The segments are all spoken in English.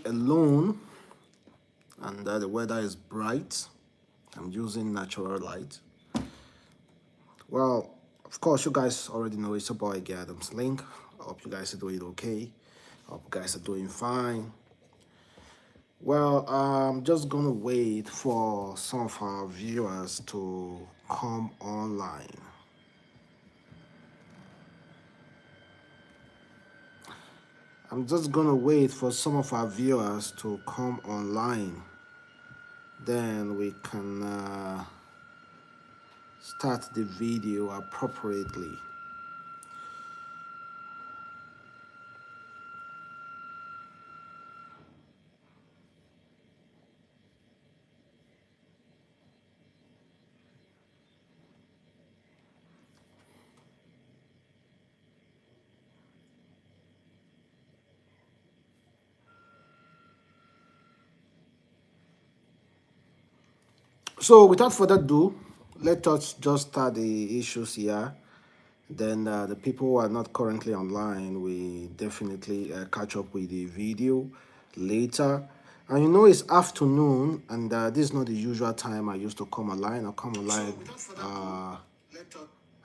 home alone, and the weather is bright. I'm using natural light. Well, of course, you guys already know it's your boy Adams Link. I hope you guys are doing okay. I hope you guys are doing fine. Well, I'm just gonna wait for some of our viewers to come online. I'm just gonna wait for some of our viewers to come online. Then we can start the video appropriately. So without further ado, let us just start the issues here. Then the people who are not currently online, we definitely catch up with the video later. And you know it's afternoon, and this is not the usual time I used to come online. I come online.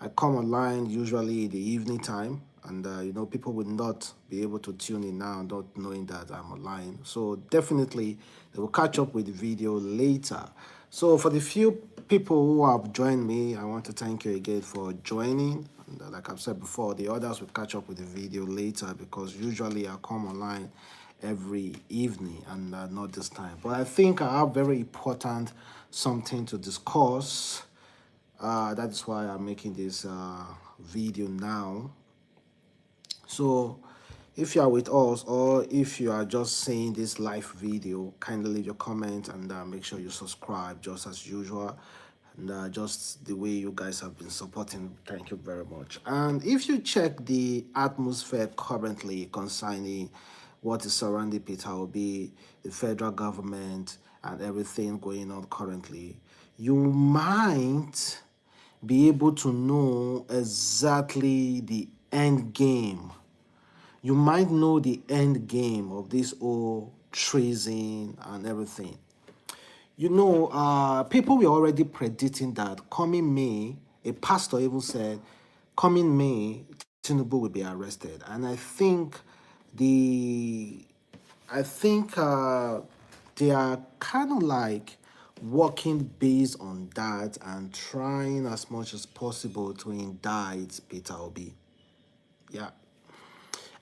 I come online usually in the evening time, and you know people would not be able to tune in now, not knowing that I'm online. So definitely they will catch up with the video later. So for the few people who have joined me, I want to thank you again for joining. And like I've said before, the others will catch up with the video later because usually I come online every evening and not this time. But I think I have very important something to discuss. That is why I'm making this video now. So if you are with us or if you are just seeing this live video, kindly leave your comment and make sure you subscribe just as usual. And just the way you guys have been supporting, thank you very much. And if you check the atmosphere currently concerning what is surrounding Peter Obi, the federal government, and everything going on currently, you might be able to know exactly the end game. You might know the end game of this whole treason and everything. You know, people were already predicting that coming May, a pastor even said, coming May, Tinubu will be arrested. And I think they are kind of like working based on that and trying as much as possible to indict Peter Obi. Yeah.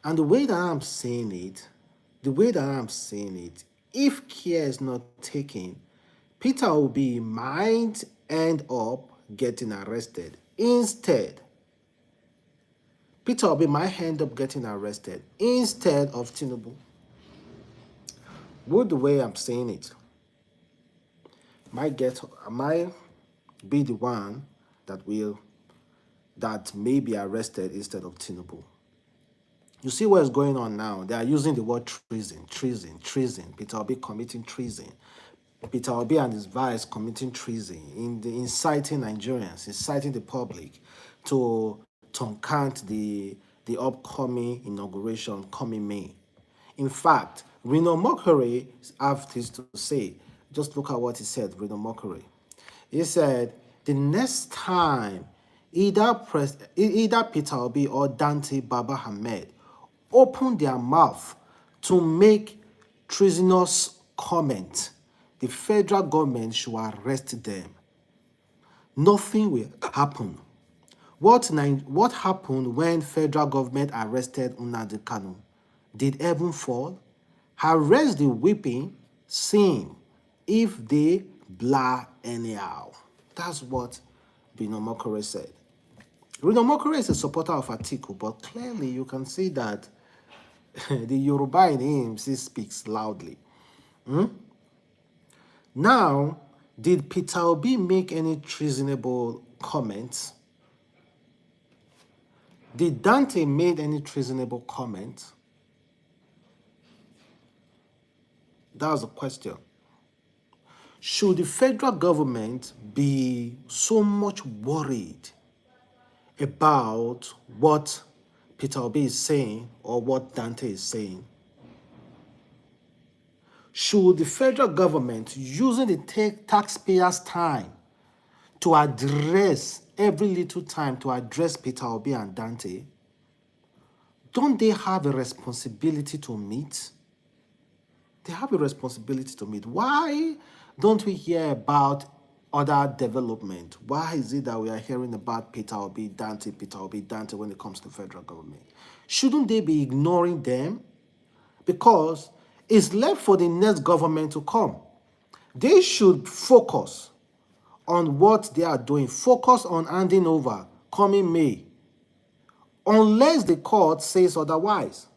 And the way that I'm saying it, if care is not taken, Peter Obi might end up getting arrested. Peter Obi might end up getting arrested instead of Tinubu. With the way I'm saying it, might be the one that may be arrested instead of Tinubu. You see what's going on now? They are using the word treason. Peter Obi committing treason. Peter Obi and his vice committing treason, inciting Nigerians, inciting the public to count the upcoming inauguration coming May. In fact, Reno Wole have this to say. Just look at what he said, Reno Wole. He said, the next time either Peter Obi or Dante Baba Ahmed open their mouth to make treasonous comment, the federal government should arrest them. Nothing will happen. What happened when federal government arrested Nnamdi Kanu? Did heaven fall? Arrest the weeping, sin, if they blah anyhow. That's what Reno Wole said. Reno Wole is a supporter of Atiku, but clearly you can see that the Yoruba in him speaks loudly. Now, did Peter Obi make any treasonable comments? Did Dante make any treasonable comments? That's the question. Should the federal government be so much worried about what Peter Obi is saying or what Dante is saying? Should the federal government, using the taxpayers' time to address every little time to address Peter Obi and Dante, don't they have a responsibility to meet? They have a responsibility to meet. Why don't we hear about other development? Why is it that we are hearing about Peter Obi, Dante when it comes to federal government? Shouldn't they be ignoring them? Because it's left for the next government to come. They should focus on what they are doing. Focus on handing over coming May, unless the court says otherwise.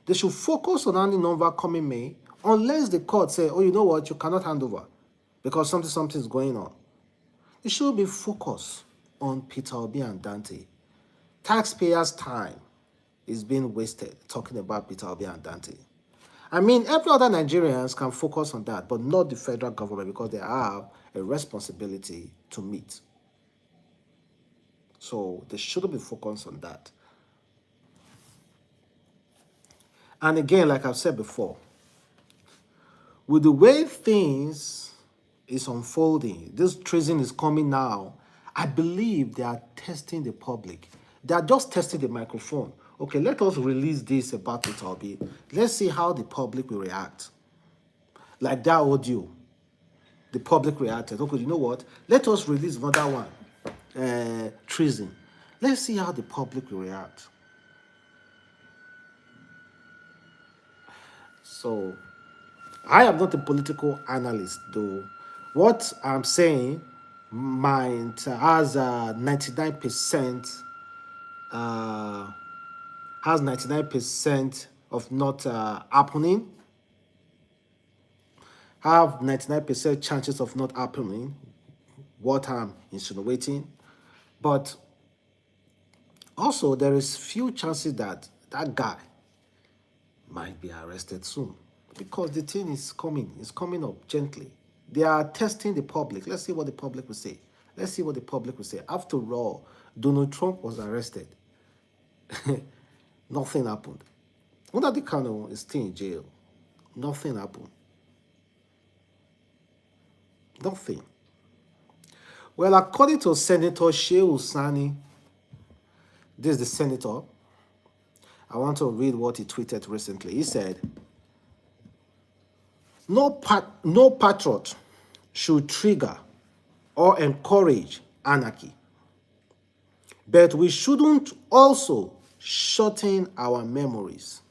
They should focus on handing over coming May, unless the court say, oh, you know what, you cannot hand over because something is going on. They should be focused on Peter Obi and Dante. Taxpayers' time is being wasted talking about Peter Obi and Dante. I mean, every other Nigerians can focus on that, but not the federal government, because they have a responsibility to meet. So they shouldn't be focused on that. And again, like I've said before, with the way things is unfolding, this treason is coming now, I believe they are testing the public. They are just testing the microphone. Okay, let us release this about Peter Obi. Let's see how the public will react. Like that audio, the public reacted. Okay, you know what? Let us release another one, treason. Let's see how the public will react. So, I am not a political analyst, though. What I'm saying might has 99% has 99% of not happening. Have 99% chances of not happening. What I'm insinuating, but also there is few chances that that guy might be arrested soon, because the thing is coming. It's coming up gently. They are testing the public. Let's see what the public will say. Let's see what the public will say. After all, Donald Trump was arrested. Nothing happened. Nnamdi Kanu is still in jail. Nothing happened. Nothing. Well, according to Senator Shehu Sani, this is the senator. I want to read what he tweeted recently. He said, no patriot should trigger or encourage anarchy, but we shouldn't also shorten our memories.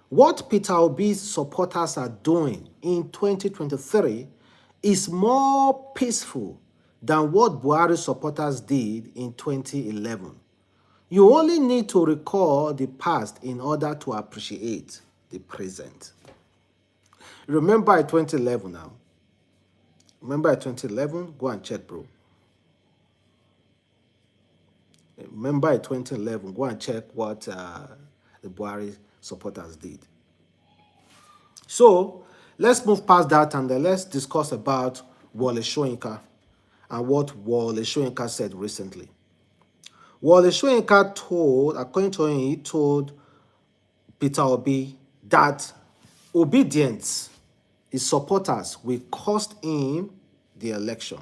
What Peter Obi's supporters are doing in 2023 is more peaceful than what Buhari's supporters did in 2011. You only need to recall the past in order to appreciate the present. Remember in 2011 now. Remember in 2011? Go and check, bro. Remember in 2011, go and check what the Buhari supporters did. So, let's move past that and then let's discuss about Wole Soyinka and what Wole Soyinka said recently. Wole Soyinka told, according to him, he told Peter Obi that Obidents, his supporters, will cost him the election.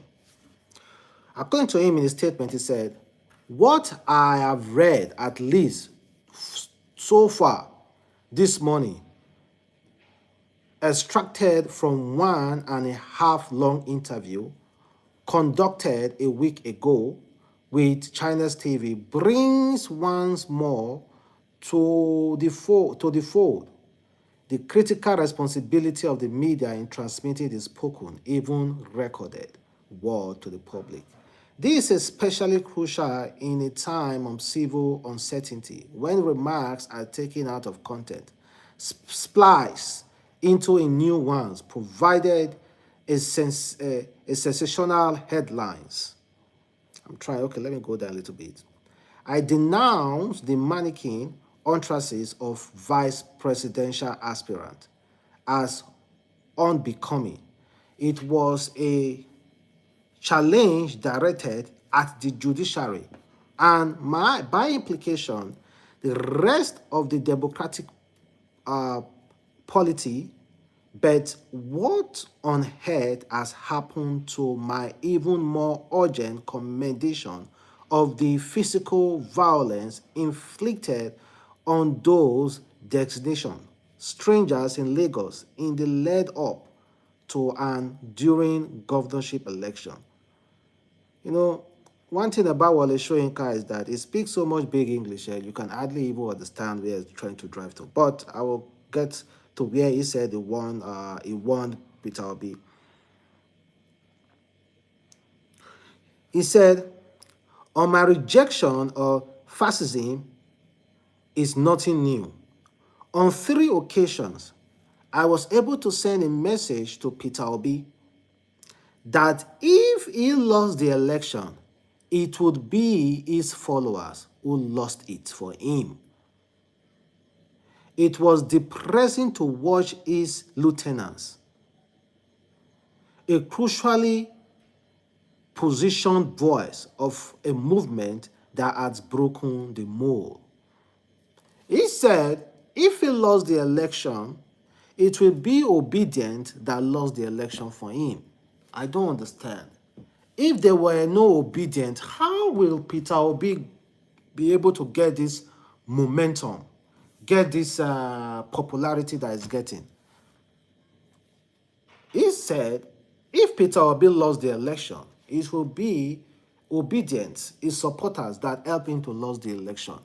According to him in his statement, he said, what I have read, at least so far this morning, extracted from 1.5 long interview conducted a week ago with China's TV, brings once more to the fold the critical responsibility of the media in transmitting the spoken, even recorded, word to the public. This is especially crucial in a time of civil uncertainty, when remarks are taken out of content, spliced into a new ones, provided a sensational headlines. I'm trying, okay, let me go there a little bit. I denounce the mannequin utterances of vice presidential aspirant as unbecoming. It was a challenge directed at the judiciary and by implication, the rest of the democratic polity But what on earth has happened to my even more urgent commendation of the physical violence inflicted on those destinations, strangers in Lagos, in the lead up to and during governorship election? You know, one thing about Wole Soyinka is that he speaks so much big English, you can hardly even understand where he's trying to drive to. But I will get to where he said he won Peter Obi. He said, on my rejection of fascism is nothing new. On 3 occasions, I was able to send a message to Peter Obi that if he lost the election, it would be his followers who lost it for him. It was depressing to watch his lieutenants, a crucially positioned voice of a movement that has broken the mold. He said if he lost the election, it will be Obidient that lost the election for him. I don't understand. If there were no Obidient, how will Peter Obi be able to get this momentum, get this popularity that he's getting? He said if Peter Obi lost the election, it will be Obedience, his supporters, that help him to lose the election.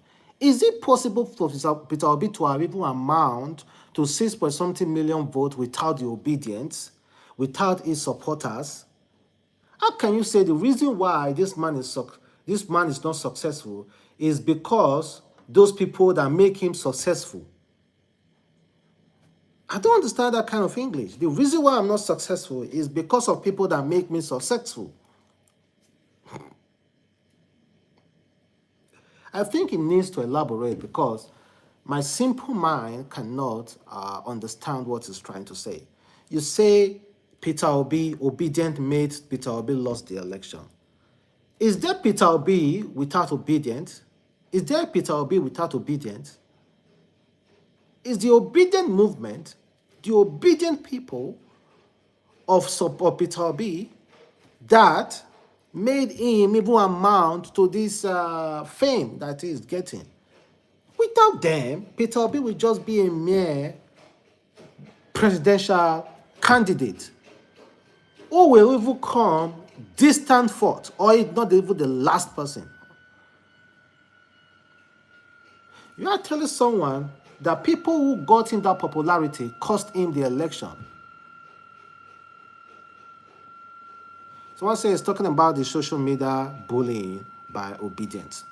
Is it possible for Peter Obi to have even amount to 6 point something million votes without the Obedience, without his supporters? How can you say the reason why this man is not successful is because those people that make him successful? I don't understand that kind of English. The reason why I'm not successful is because of people that make me successful. I think it needs to elaborate because my simple mind cannot understand what he's trying to say. You say Peter Obi, Obidient made Peter Obi lost the election. Is there Peter Obi without Obidient? Is there Peter Obi without Obidient? Is the obedient movement, the obedient people of Peter Obi that made him even amount to this fame that he's getting? Without them, Peter Obi will just be a mere presidential candidate who will even come distant fourth, or if not even the last person. You are telling someone that people who got him that popularity cost him the election. Someone says talking about the social media bullying by Obidient.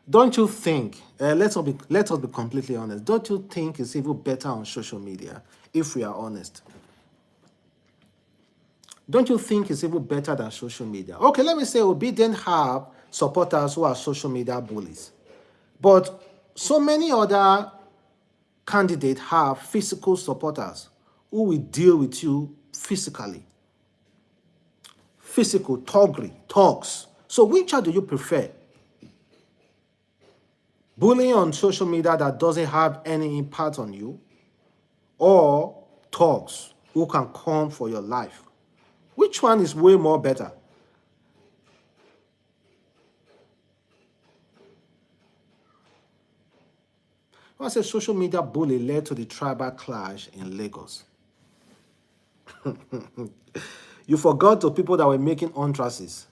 Don't you think, let's us be completely honest, don't you think it's even better on social media, if we are honest? Don't you think it's even better than social media? Okay, let me say Obidient have supporters who are social media bullies. But so many other candidates have physical supporters who will deal with you physically. Physical, talks. So which one do you prefer? Bullying on social media that doesn't have any impact on you, or talks who can come for your life? Which one is way more better? I say social media bully led to the tribal clash in Lagos. You forgot the people that were making utterances.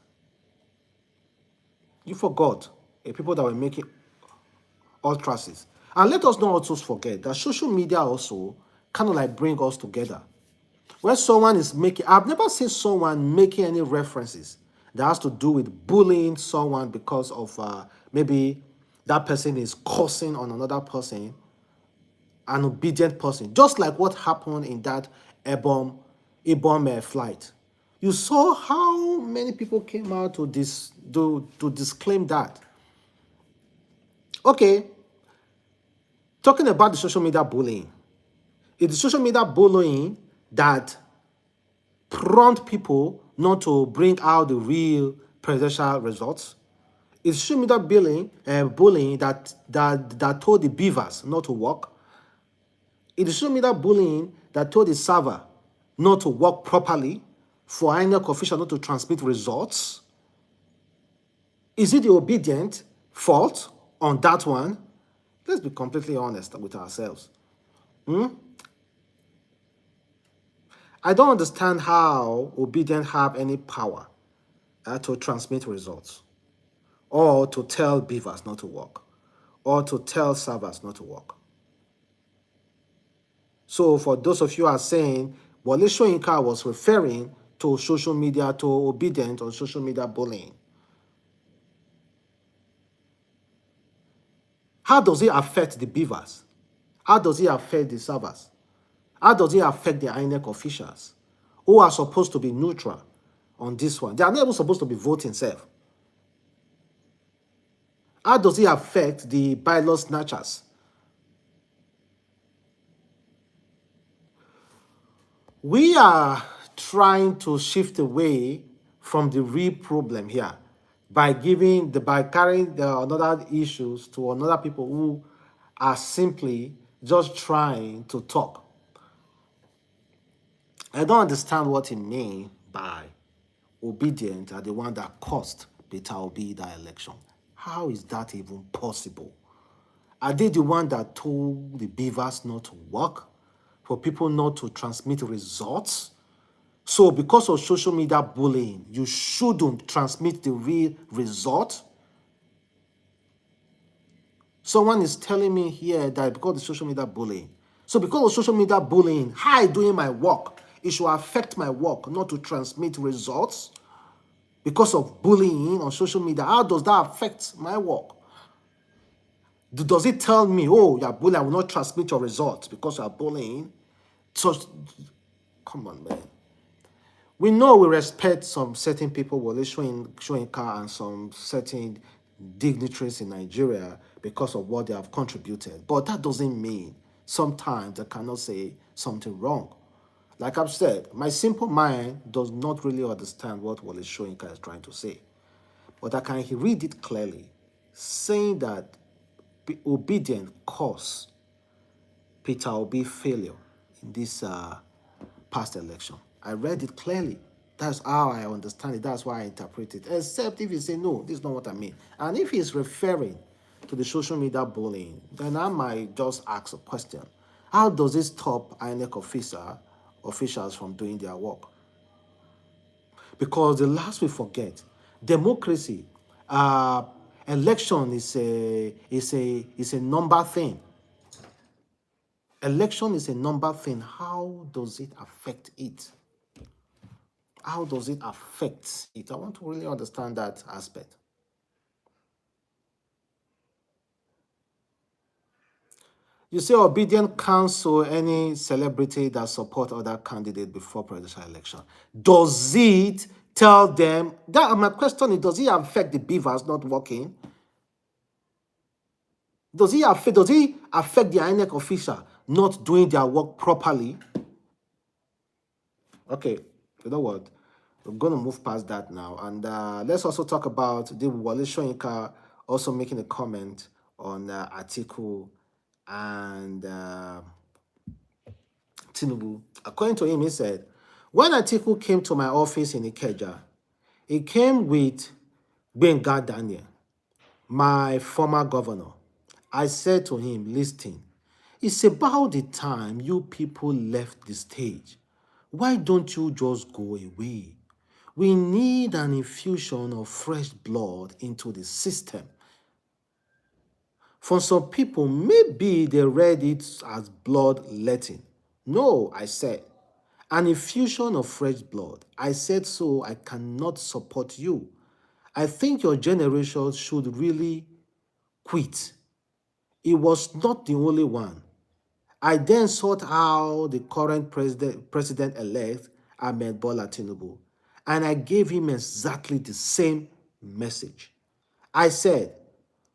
You forgot the people that were making utterances. And let us not also forget that social media also kind of like bring us together. When someone is making, I've never seen someone making any references that has to do with bullying someone because of maybe that person is cursing on another person, an obedient person, just like what happened in that Ibom flight. You saw how many people came out to disclaim that. Okay, talking about the social media bullying, it's the social media bullying that prompt people not to bring out the real presidential results. It's social media bullying that told the beavers not to work. It is social media bullying that told the server not to work properly, for INEC official not to transmit results. Is it the obedient fault on that one? Let's be completely honest with ourselves. I don't understand how obedient have any power to transmit results, or to tell beavers not to work, or to tell servers not to work. So for those of you who are saying Wole Soyinka was referring to social media, to obedient on social media bullying, how does it affect the beavers? How does it affect the servers? How does it affect the INEC officials who are supposed to be neutral on this one? They are not even supposed to be voting self. How does it affect the ballot snatchers? We are trying to shift away from the real problem here by carrying the another issues to another people who are simply just trying to talk. I don't understand what he means by obedient are the one that caused Peter Obi that election. How is that even possible? Are they the one that told the beavers not to work, for people not to transmit results? So because of social media bullying, you shouldn't transmit the real result? Someone is telling me here that because of social media bullying. So because of social media bullying, how I doing my work, it should affect my work, not to transmit results? Because of bullying on social media, how does that affect my work? Does it tell me, oh, you're bullying, I will not transmit your results because you're bullying? So, come on, man. We know we respect some certain people, Wole Soyinka and some certain dignitaries in Nigeria because of what they have contributed. But that doesn't mean sometimes they cannot say something wrong. Like I've said, my simple mind does not really understand what Wole Soyinka is trying to say. But I can read it clearly, saying that obedience caused Peter Obi failure in this past election. I read it clearly. That's how I understand it. That's why I interpret it. Except if you say, no, this is not what I mean. And if he's referring to the social media bullying, then I might just ask a question. How does it stop INEC officials from doing their work? Because the last we forget, democracy, election is a number thing. Election is a number thing. How does it affect it? How does it affect it? I want to really understand that aspect. You say obedient counsel any celebrity that support other candidate before presidential election. Does it tell them that? My question is, does it affect the beavers not working? Does it affect the INEC official not doing their work properly? Okay, you know what? We're going to move past that now. And let's also talk about the Wole Soyinka also making a comment on Atiku and Tinubu. According to him, he said, when Atiku came to my office in Ikeja, he came with Benga Daniel, my former governor. I said to him, listen, it's about the time you people left the stage. Why don't you just go away? We need an infusion of fresh blood into the system. For some people, maybe they read it as bloodletting. No, I said, an infusion of fresh blood. I said, so I cannot support you. I think your generation should really quit. It was not the only one. I then sought out the current president-elect, Ahmed Bola Tinubu, and I gave him exactly the same message. I said,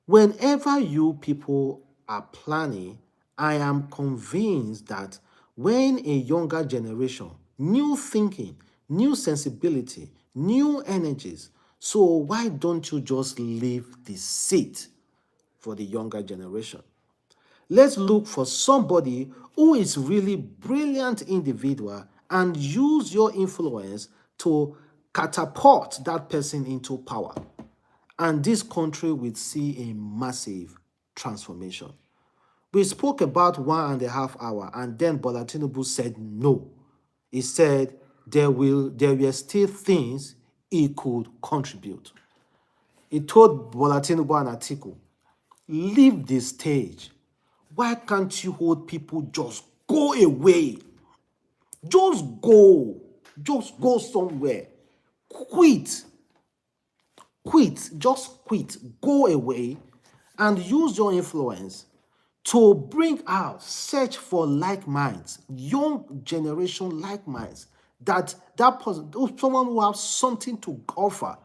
whenever you people are planning, I am convinced that when a younger generation, new thinking, new sensibility, new energies, so why don't you just leave the seat for the younger generation? Let's look for somebody who is really brilliant individual and use your influence to catapult that person into power. And this country will see a massive transformation. We spoke about 1.5 hours, and then Bola Tinubu said no. He said there were still things he could contribute. He told Bola Tinubu and Atiku, leave the stage. Why can't you hold people just go away? Just go. Just go somewhere. Quit. Quit. Just quit. Go away and use your influence to bring out, search for like minds, young generation like minds, that person, someone who has something to offer.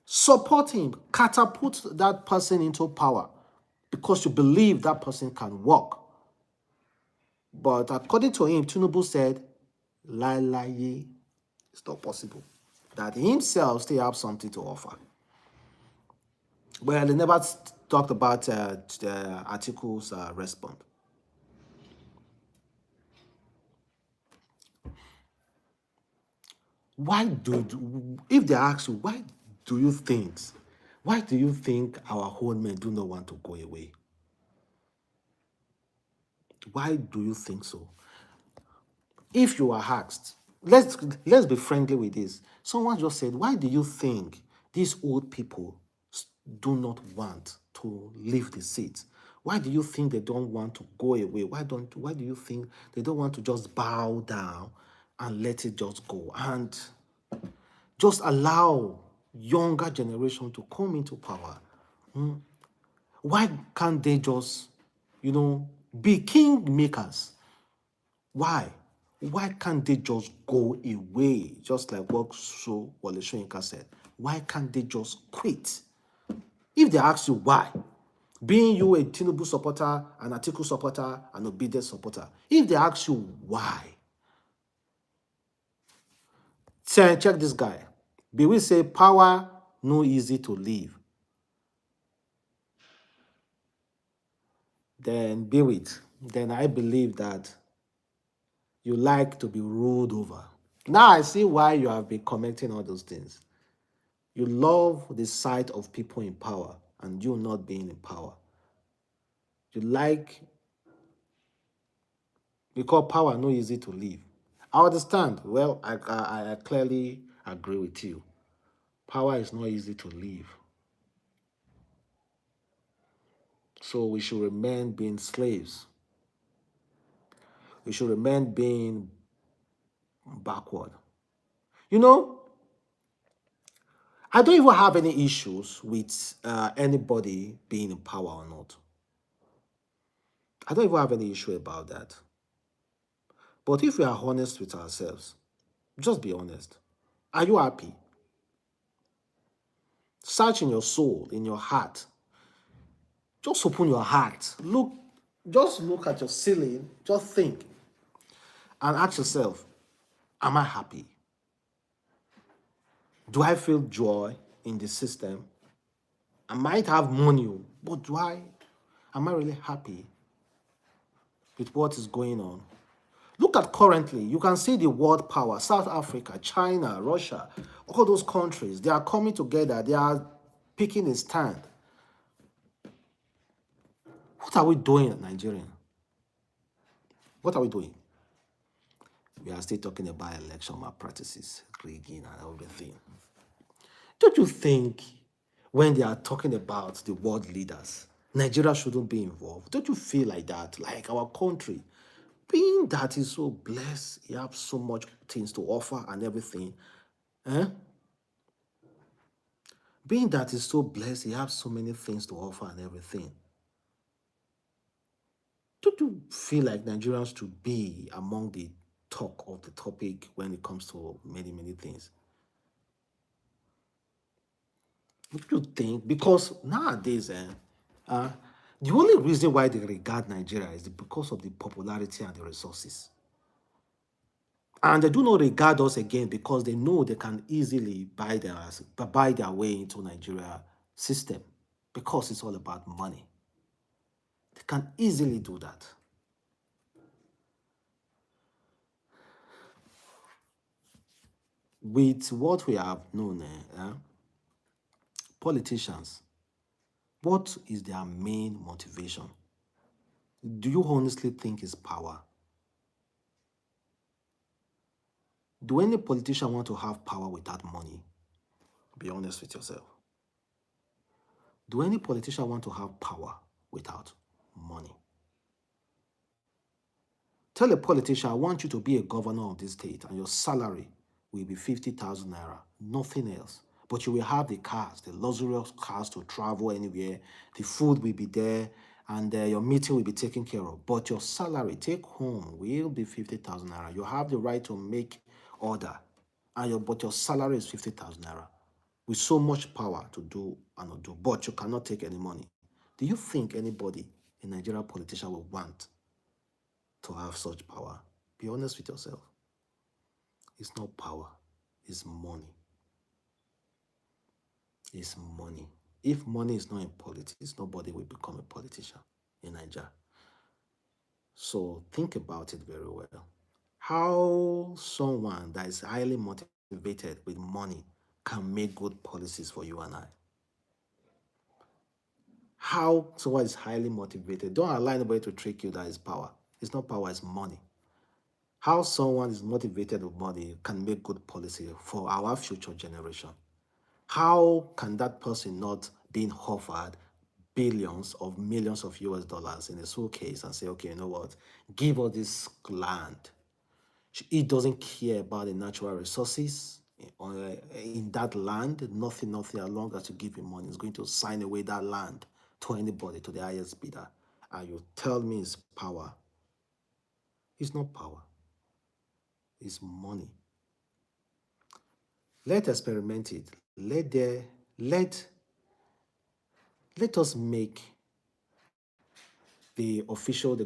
Support him, catapult that person into power because you believe that person can work. But according to him, Tinubu said, "Lai lai, it's not possible." That he himself still have something to offer. Well, they never talked about the article's response. If they ask you, why do you think our old men do not want to go away? Why do you think so? If you are asked, let's be friendly with this. Someone just said, why do you think these old people do not want to leave the seat? Why do you think they don't want to go away? Why do you think they don't want to just bow down and let it just go and just allow younger generation to come into power? Why can't they just, be king makers? Why? Why can't they just go away? Just like what Wole Soyinka said. Why can't they just quit? If they ask you why, being you a Tinubu supporter, an Atiku supporter, an Obidents supporter, if they ask you why, say, check this guy. Be we say power no easy to leave. Then be with. Then I believe that you like to be ruled over. Now I see why you have been commenting all those things. You love the sight of people in power and you not being in power. You like, because power no easy to leave. I understand. Well, I clearly agree with you. Power is not easy to leave. So we should remain being slaves. We should remain being backward. I don't even have any issues with anybody being in power or not. I don't even have any issue about that. But if we are honest with ourselves, just be honest. Are you happy? Search in your soul, in your heart. Just open your heart. Just look at your ceiling. Just think and ask yourself, am I happy? Do I feel joy in the system? I might have money, but am I really happy with what is going on? Look at currently, you can see the world power, South Africa, China, Russia, all those countries, they are coming together, they are picking a stand. What are we doing, Nigeria? What are we doing? We are still talking about election malpractices, rigging and everything. Don't you think when they are talking about the world leaders, Nigeria shouldn't be involved? Don't you feel like that? Like our country, being that is so blessed, you have so much things to offer and everything. Being that is so blessed, you have so many things to offer and everything. Don't you feel like Nigerians should be among the talk of the topic when it comes to many, many things? Don't you think? Because nowadays, the only reason why they regard Nigeria is because of the popularity and the resources. And they do not regard us again because they know they can easily buy their way into Nigeria system because it's all about money. They can easily do that. With what we have known, politicians, what is their main motivation? Do you honestly think it's power? Do any politician want to have power without money? Be honest with yourself. Do any politician want to have power without money? Tell a politician, I want you to be a governor of this state and your salary will be 50,000 naira, nothing else. But you will have the cars, the luxurious cars to travel anywhere. The food will be there and your meeting will be taken care of. But your salary take home will be 50,000 naira. You have the right to make order but your salary is 50,000 naira with so much power to do and not do, but you cannot take any money. Do you think anybody, a Nigerian politician, will want to have such power? Be honest with yourself. It's not power, it's money. It's money. If money is not in politics, nobody will become a politician in Nigeria. So think about it very well. How someone that is highly motivated with money can make good policies for you and I. How someone is highly motivated. Don't allow anybody to trick you that is power. It's not power, it's money. How someone is motivated with money can make good policy for our future generation. How can that person not being offered billions of millions of US dollars in a suitcase and say, okay, you know what, give us this land. He doesn't care about the natural resources in that land, nothing, as long as you give him money. He's going to sign away that land to anybody, to the highest bidder. And you tell me it's power. It's not power. It's money. Let's experiment it. Let us make the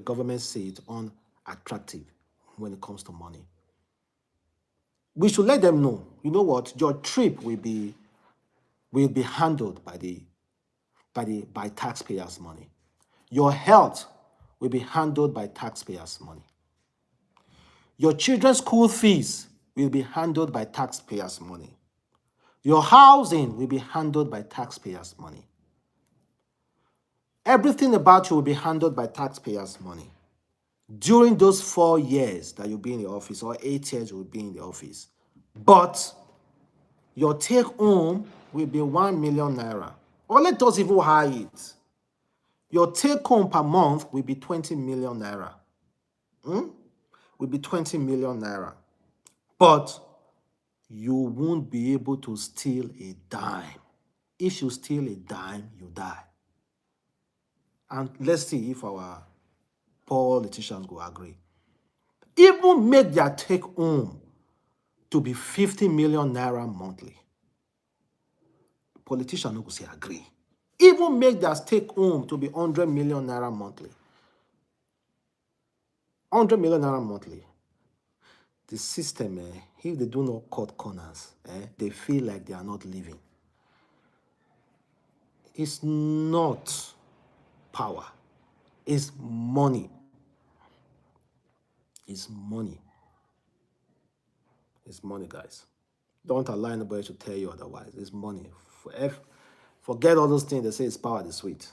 government say it unattractive when it comes to money. We should let them know, you know what, your trip will be handled by taxpayers' money. Your health will be handled by taxpayers' money. Your children's school fees will be handled by taxpayers' money. Your housing will be handled by taxpayers' money. Everything about you will be handled by taxpayers' money. During those 4 years that you'll be in the office, or 8 years you'll be in the office. But your take home will be 1 million naira. Or let us even high it. Your take home per month will be 20 million naira. Will be 20 million naira. But you won't be able to steal a dime. If you steal a dime, you die. And let's see if our politicians will agree. Even make their take home to be 50 million naira monthly. Politicians will say agree. Even make their take home to be 100 million naira monthly. 100 million naira monthly. The system, if they do not cut corners, they feel like they are not living. It's not power. It's money. It's money. It's money, guys. Don't allow anybody to tell you otherwise. It's money. Forget all those things they say it's power, it's sweet.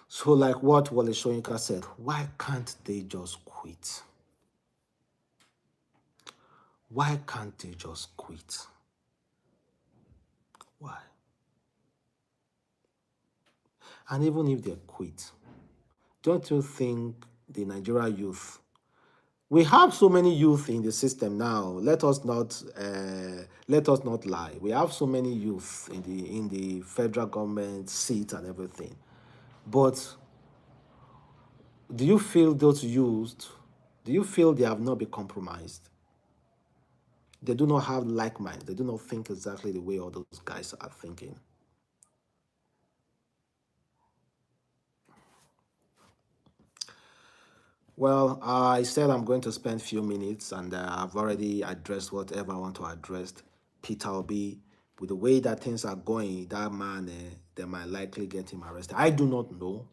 So like what Wole Soyinka said, why can't they just quit? Why can't they just quit? Why? And even if they quit, don't you think the Nigeria youth, we have so many youth in the system now. Let us not lie. We have so many youth in the federal government seat and everything. But do you feel those youth? Do you feel they have not been compromised? They do not have like minds. They do not think exactly the way all those guys are thinking. Well, I said I'm going to spend a few minutes, and I've already addressed whatever I want to address. Peter Obi, with the way that things are going, that man, they might likely get him arrested. I do not know.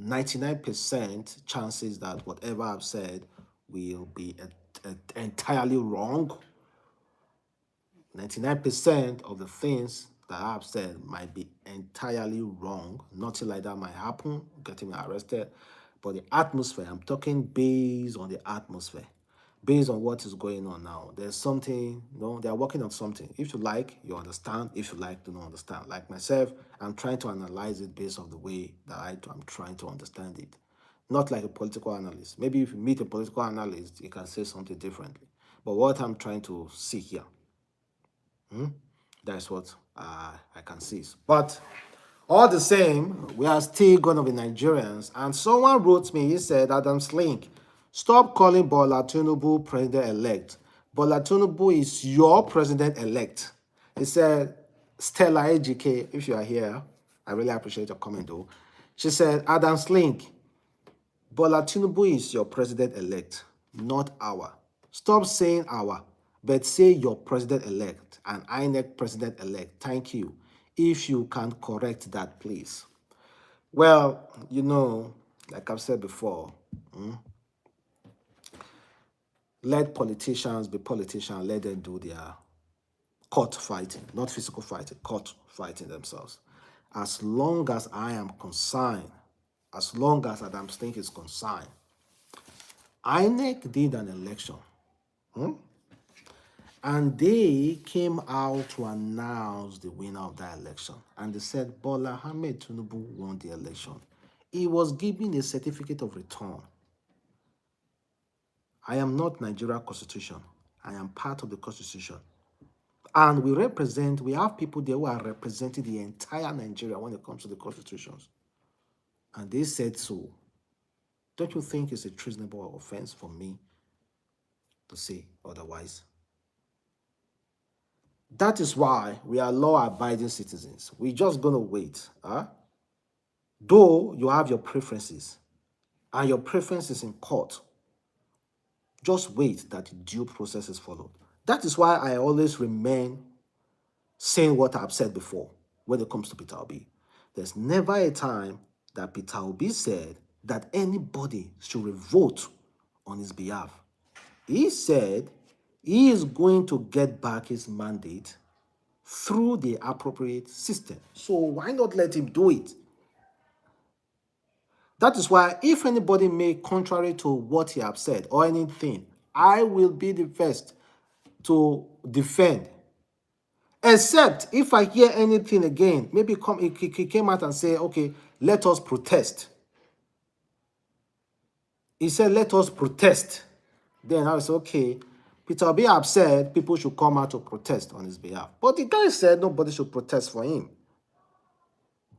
99% chances that whatever I've said will be entirely wrong. 99% of the things that I've said might be entirely wrong. Nothing like that might happen, getting me arrested. But the atmosphere, I'm talking based on the atmosphere, based on what is going on now. There's something, they're working on something. If you like, you understand. If you like, do not understand. Like myself, I'm trying to analyze it based on the way that I'm trying to understand it. Not like a political analyst. Maybe if you meet a political analyst, he can say something differently. But what I'm trying to see here, that's what I can see. But all the same, we are still going to be Nigerians. And someone wrote me, he said, Adam's link, stop calling Bola Tinubu president-elect. Bola Tinubu is your president-elect. He said, Stella AGK, if you are here, I really appreciate your comment though. She said, Adam's link, Bola Tinubu is your president-elect, not our. Stop saying our, but say your president-elect and INEC president-elect. Thank you. If you can correct that, please. Well, like I've said before, let politicians be politicians. Let them do their court fighting, not physical fighting, court fighting themselves. As long as I am concerned, as long as Adam Stink is concerned, INEC did an election, and they came out to announce the winner of that election. And they said Bola Ahmed Tinubu won the election. He was given a certificate of return. I am not Nigeria Constitution. I am part of the Constitution. And we have people there who are representing the entire Nigeria when it comes to the constitutions. And they said so. Don't you think it's a treasonable offense for me to say otherwise? That is why we are law-abiding citizens. We're just going to wait. Though you have your preferences, and your preferences in court, just wait that the due process is followed. That is why I always remain saying what I've said before when it comes to Peter Obi. There's never a time that Peter Obi said that anybody should revote on his behalf. He said he is going to get back his mandate through the appropriate system. So why not let him do it? That is why if anybody may contrary to what he has said or anything, I will be the first to defend. Except if I hear anything again, maybe he came out and say, okay, let us protest. He said, let us protest. Then I was okay. Peter Obi have said people should come out to protest on his behalf. But the guy said nobody should protest for him.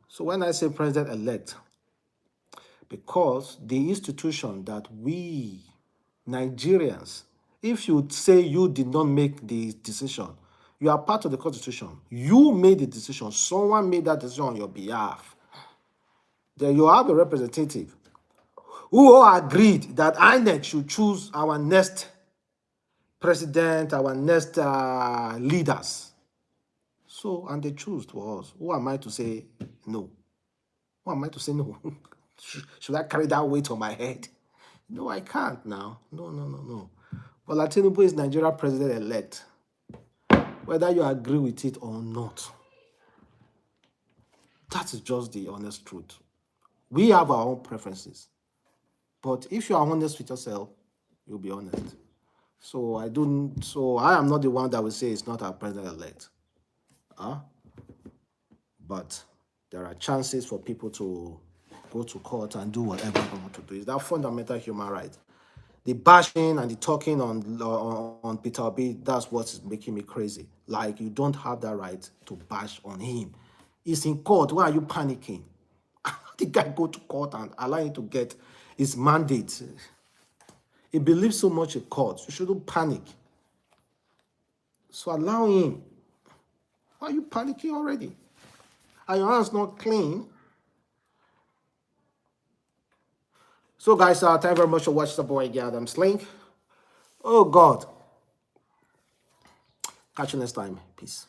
So when I say president-elect, because the institution that we, Nigerians, if you say you did not make the decision, you are part of the constitution. You made the decision. Someone made that decision on your behalf. Then you have a representative who all agreed that INEC should choose our next president, our next leaders. So, and they choose to us. Who am I to say no? Who am I to say no? Should I carry that weight on my head? No, I can't now. No. But Tinubu is Nigeria president-elect, whether you agree with it or not. That is just the honest truth. We have our own preferences. But if you are honest with yourself, you'll be honest. So I am not the one that will say it's not our president-elect. But there are chances for people to go to court and do whatever they want to do. It's that fundamental human right. The bashing and the talking on Peter Obi, that's what's making me crazy. Like, you don't have that right to bash on him. He's in court. Why are you panicking? The guy go to court and allow him to get his mandate. He believes so much in court. You shouldn't panic. So allow him. Why are you panicking already? Are your hands not clean? So guys, thank you very much for watching the boy Adam's link. Oh God. Catch you next time. Peace.